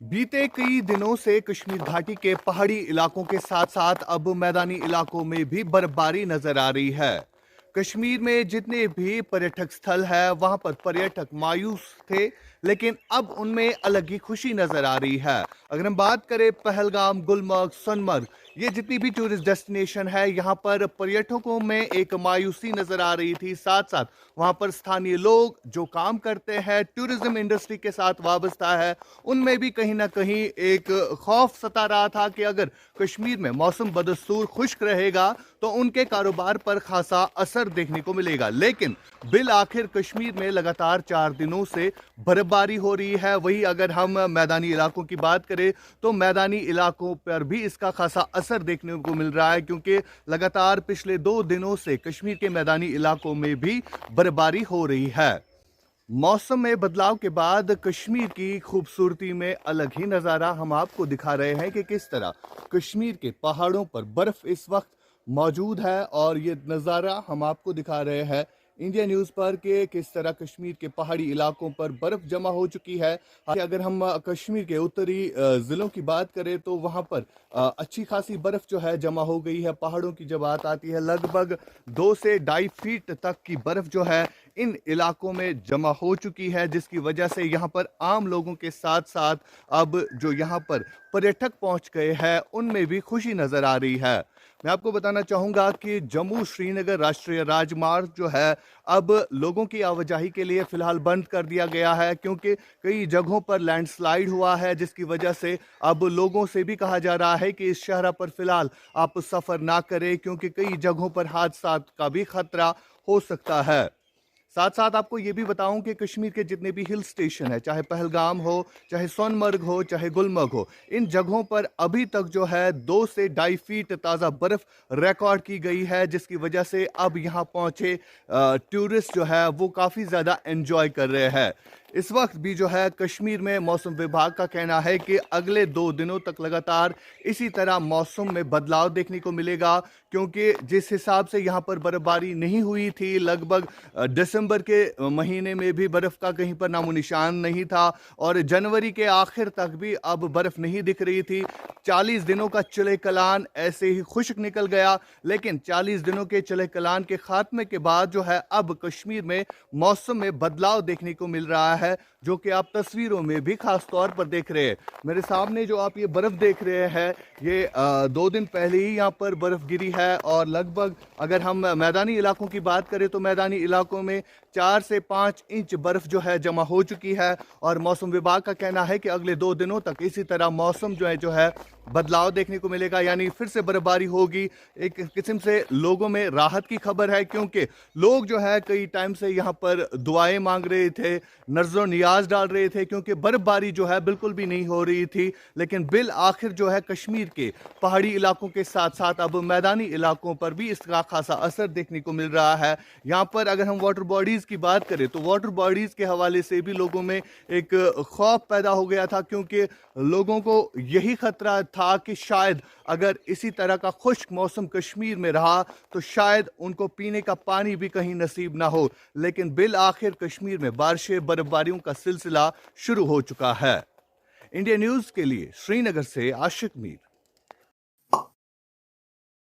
बीते कई दिनों से कश्मीर घाटी के पहाड़ी इलाकों के साथ साथ अब मैदानी इलाकों में भी बर्फबारी नजर आ रही है। कश्मीर में जितने भी पर्यटक स्थल है वहां पर पर्यटक मायूस थे, लेकिन अब उनमें अलग ही खुशी नजर आ रही है। अगर हम बात करें पहलगाम, गुलमर्ग, सोनमर्ग, ये जितनी भी टूरिस्ट डेस्टिनेशन है, यहाँ पर पर्यटकों में एक मायूसी नजर आ रही थी। साथ साथ वहां पर स्थानीय लोग जो काम करते हैं, टूरिज्म इंडस्ट्री के साथ वाबस्ता है, उनमें भी कहीं ना कहीं एक खौफ सता रहा था कि अगर कश्मीर में मौसम बदस्तूर खुश्क रहेगा तो उनके कारोबार पर खासा असर देखने को मिलेगा। लेकिन बिल आखिर कश्मीर में लगातार 4 दिनों से बर्फबारी हो रही है। वही अगर हम मैदानी इलाकों की बात करें तो मैदानी इलाकों पर भी इसका खासा असर देखने को मिल रहा है, क्योंकि लगातार पिछले 2 दिनों से कश्मीर के मैदानी इलाकों में भी बर्फबारी हो रही है। मौसम में बदलाव के बाद कश्मीर की खूबसूरती में अलग ही नज़ारा हम आपको दिखा रहे हैं कि किस तरह कश्मीर के पहाड़ों पर बर्फ इस वक्त मौजूद है, और ये नज़ारा हम आपको दिखा रहे हैं इंडिया न्यूज़ पर कि किस तरह कश्मीर के पहाड़ी इलाकों पर बर्फ जमा हो चुकी है। अगर हम कश्मीर के उत्तरी ज़िलों की बात करें तो वहाँ पर अच्छी खासी बर्फ जो है जमा हो गई है। पहाड़ों की जब बात आती है, लगभग 2 से 2.5 फीट तक की बर्फ जो है इन इलाकों में जमा हो चुकी है, जिसकी वजह से यहाँ पर आम लोगों के साथ साथ अब जो यहाँ पर पर्यटक पहुँच गए हैं उनमें भी खुशी नज़र आ रही है। मैं आपको बताना चाहूँगा कि जम्मू श्रीनगर राष्ट्रीय राजमार्ग जो है अब लोगों की आवाजाही के लिए फ़िलहाल बंद कर दिया गया है, क्योंकि कई जगहों पर लैंडस्लाइड हुआ है, जिसकी वजह से अब लोगों से भी कहा जा रहा है कि इस शहर पर फ़िलहाल आप सफ़र ना करें, क्योंकि कई जगहों पर हादसा का भी खतरा हो सकता है। साथ साथ आपको ये भी बताऊं कि कश्मीर के जितने भी हिल स्टेशन है, चाहे पहलगाम हो, चाहे सोनमर्ग हो, चाहे गुलमर्ग हो, इन जगहों पर अभी तक जो है 2 से 2.5 फीट ताज़ा बर्फ रिकॉर्ड की गई है, जिसकी वजह से अब यहाँ पहुंचे टूरिस्ट जो है वो काफ़ी ज़्यादा एंजॉय कर रहे हैं। इस वक्त भी जो है कश्मीर में मौसम विभाग का कहना है कि अगले 2 दिनों तक लगातार इसी तरह मौसम में बदलाव देखने को मिलेगा, क्योंकि जिस हिसाब से यहाँ पर बर्फबारी नहीं हुई थी, लगभग दिसंबर के महीने में भी बर्फ का कहीं पर नामो निशान नहीं था, और जनवरी के आखिर तक भी अब बर्फ नहीं दिख रही थी। 40 दिनों का चले कलान ऐसे ही खुश्क निकल गया, लेकिन 40 दिनों के चले कलान के खात्मे के बाद जो है अब कश्मीर में मौसम में बदलाव देखने को मिल रहा है, जो कि आप तस्वीरों में भी खास तौर पर देख रहे हैं। मेरे सामने जो आप ये बर्फ देख रहे हैं, ये 2 दिन पहले ही यहाँ पर बर्फ गिरी है, और लगभग अगर हम मैदानी इलाकों की बात करें तो मैदानी इलाकों में 4 से 5 इंच बर्फ जो है जमा हो चुकी है। और मौसम विभाग का कहना है कि अगले 2 दिनों तक इसी तरह मौसम जो है बदलाव देखने को मिलेगा, यानी फिर से बर्फबारी होगी। एक किस्म से लोगों में राहत की खबर है, क्योंकि लोग जो है कई टाइम से यहाँ पर दुआएं मांग रहे थे, नज़र नियाज डाल रहे थे, क्योंकि बर्फबारी जो है बिल्कुल भी नहीं हो रही थी। लेकिन बिल आखिर जो है कश्मीर के पहाड़ी इलाकों के साथ साथ अब मैदानी इलाकों पर भी इसका खासा असर देखने को मिल रहा है। यहाँ पर अगर हम वाटर बॉडीज की बात करें तो वाटर बॉडीज के हवाले से भी लोगों में एक खौफ पैदा हो गया था, क्योंकि लोगों को यही खतरा था कि शायद अगर इसी तरह का खुश्क मौसम कश्मीर में रहा तो शायद उनको पीने का पानी भी कहीं नसीब ना हो। लेकिन बिल आखिर कश्मीर में बारिशें, बर्फबारियों का सिलसिला शुरू हो चुका है। इंडिया न्यूज़ के लिए श्रीनगर से आशिक मीर।